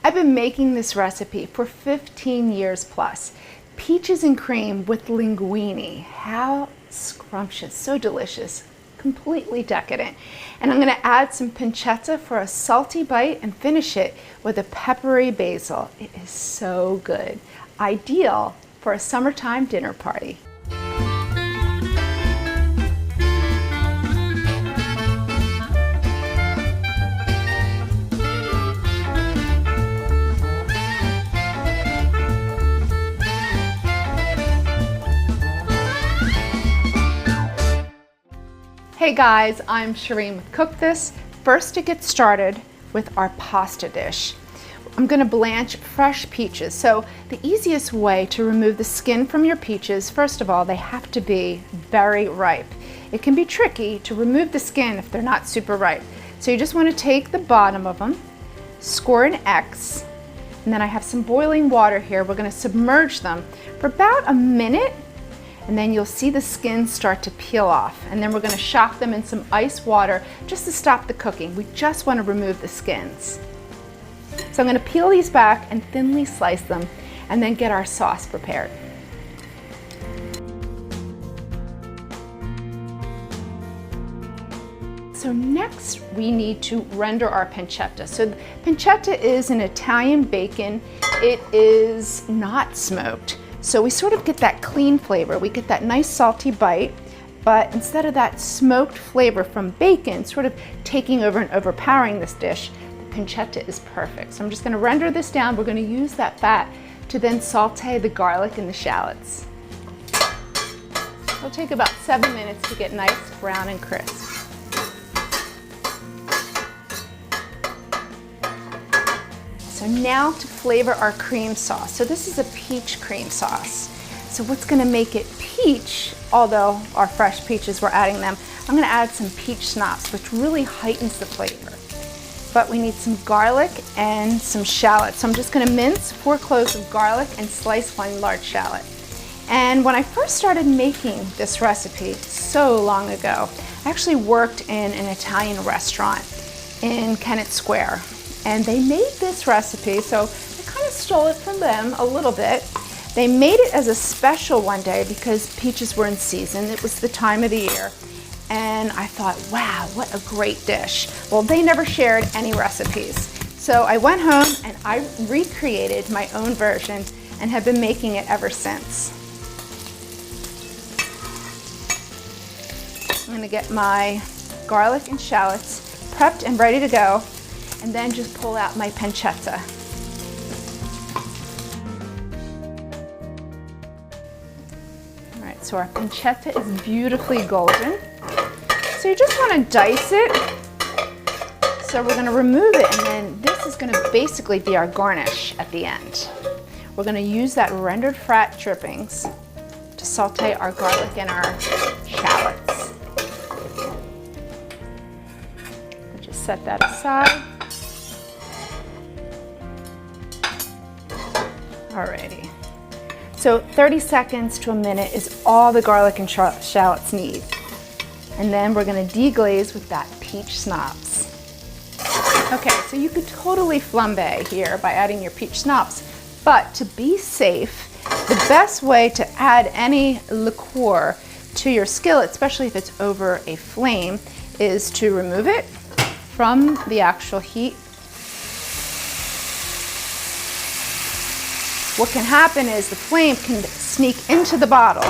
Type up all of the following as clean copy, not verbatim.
I've been making this recipe for 15 years plus. Peaches and cream with linguine. How scrumptious, so delicious, completely decadent. And I'm gonna add some pancetta for a salty bite and finish it with a peppery basil. It is so good. Ideal for a summertime dinner party. Hey guys, I'm Shereen with Cook This. First, to get started with our pasta dish, I'm gonna blanch fresh peaches. So the easiest way to remove the skin from your peaches, first of all, they have to be very ripe. It can be tricky to remove the skin if they're not super ripe. So you just wanna take the bottom of them, score an X, and then I have some boiling water here. We're gonna submerge them for about a minute, and then you'll see the skin start to peel off. And then we're gonna shock them in some ice water just to stop the cooking. We just wanna remove the skins. So I'm gonna peel these back and thinly slice them and then get our sauce prepared. So next we need to render our pancetta. So pancetta is an Italian bacon. It is not smoked. So we sort of get that clean flavor. We get that nice salty bite, but instead of that smoked flavor from bacon sort of taking over and overpowering this dish, the pancetta is perfect. So I'm just gonna render this down. We're gonna use that fat to then saute the garlic and the shallots. It'll take about 7 minutes to get nice, brown, and crisp. So now to flavor our cream sauce. So this is a peach cream sauce. So what's gonna make it peach, although our fresh peaches, we're adding them, I'm gonna add some peach schnapps, which really heightens the flavor. But we need some garlic and some shallots. So I'm just gonna mince 4 cloves of garlic and slice 1 large shallot. And when I first started making this recipe so long ago, I actually worked in an Italian restaurant in Kennett Square. And they made this recipe, so I kind of stole it from them a little bit. They made it as a special one day because peaches were in season. It was the time of the year. And I thought, wow, what a great dish. Well, they never shared any recipes. So I went home and I recreated my own version and have been making it ever since. I'm gonna get my garlic and shallots prepped and ready to go, and then just pull out my pancetta. All right, so our pancetta is beautifully golden. So you just wanna dice it. So we're gonna remove it, and then this is gonna basically be our garnish at the end. We're gonna use that rendered fat drippings to saute our garlic and our shallots. We'll just set that aside. Alrighty, so 30 seconds to a minute is all the garlic and shallots need. And then we're gonna deglaze with that peach schnapps. Okay, so you could totally flambe here by adding your peach schnapps, but to be safe, the best way to add any liqueur to your skillet, especially if it's over a flame, is to remove it from the actual heat. What can happen is the flame can sneak into the bottle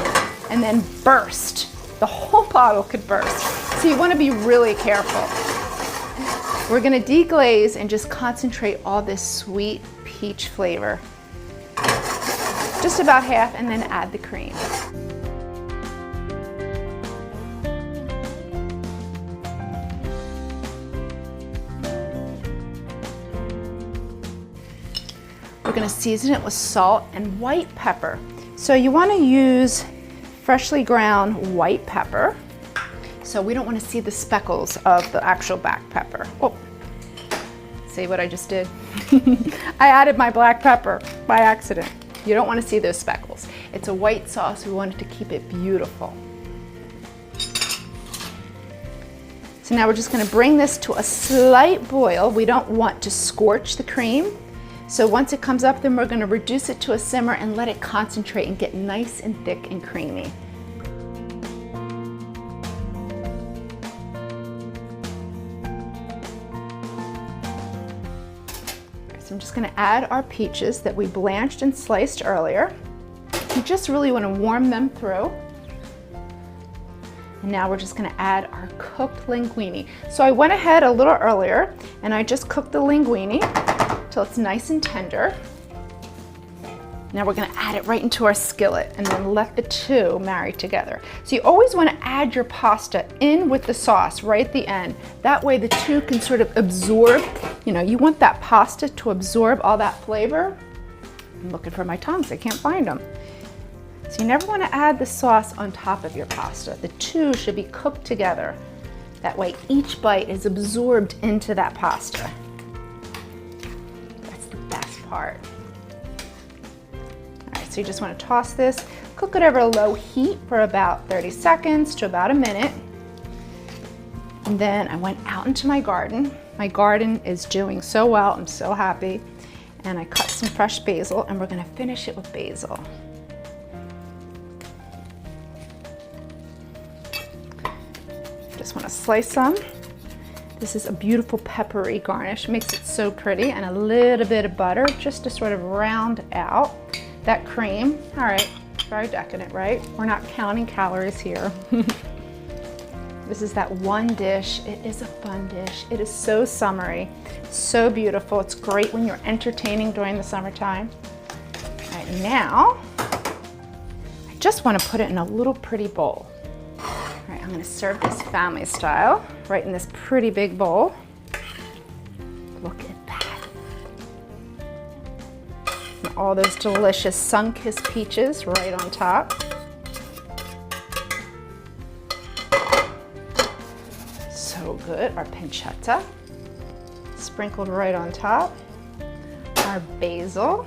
and then burst. The whole bottle could burst. So you want to be really careful. We're going to deglaze and just concentrate all this sweet peach flavor. Just about half, and then add the cream. We're gonna season it with salt and white pepper. So you wanna use freshly ground white pepper. So we don't wanna see the speckles of the actual black pepper. Oh, see what I just did? I added my black pepper by accident. You don't wanna see those speckles. It's a white sauce, we wanted to keep it beautiful. So now we're just gonna bring this to a slight boil. We don't want to scorch the cream. So once it comes up, then we're gonna reduce it to a simmer and let it concentrate and get nice and thick and creamy. So I'm just gonna add our peaches that we blanched and sliced earlier. You just really wanna warm them through. And now we're just gonna add our cooked linguine. So I went ahead a little earlier and I just cooked the linguine till it's nice and tender. Now we're gonna add it right into our skillet and then let the two marry together. So you always wanna add your pasta in with the sauce right at the end. That way the two can sort of absorb, you want that pasta to absorb all that flavor. I'm looking for my tongs, I can't find them. So you never want to add the sauce on top of your pasta. The two should be cooked together. That way each bite is absorbed into that pasta. That's the best part. All right, so you just want to toss this, cook it over a low heat for about 30 seconds to about a minute. And then I went out into my garden. My garden is doing so well, I'm so happy. And I cut some fresh basil and we're going to finish it with basil. Just want to slice some. This is a beautiful peppery garnish, makes it so pretty, and a little bit of butter just to sort of round out that cream. All right, very decadent, right? We're not counting calories here. This is that one dish. It is a fun dish. It is so summery, so beautiful. It's great when you're entertaining during the summertime. All right, now I just want to put it in a little pretty bowl. All right, I'm gonna serve this family style right in this pretty big bowl. Look at that. And all those delicious sun-kissed peaches right on top. So good. Our pancetta sprinkled right on top. Our basil.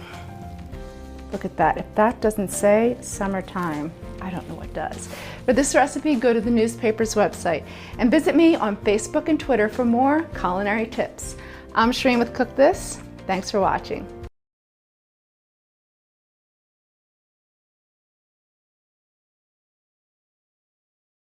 Look at that. If that doesn't say summertime, I don't know what does. For this recipe, go to the newspaper's website and visit me on Facebook and Twitter for more culinary tips. I'm Shereen with Cook This. Thanks for watching.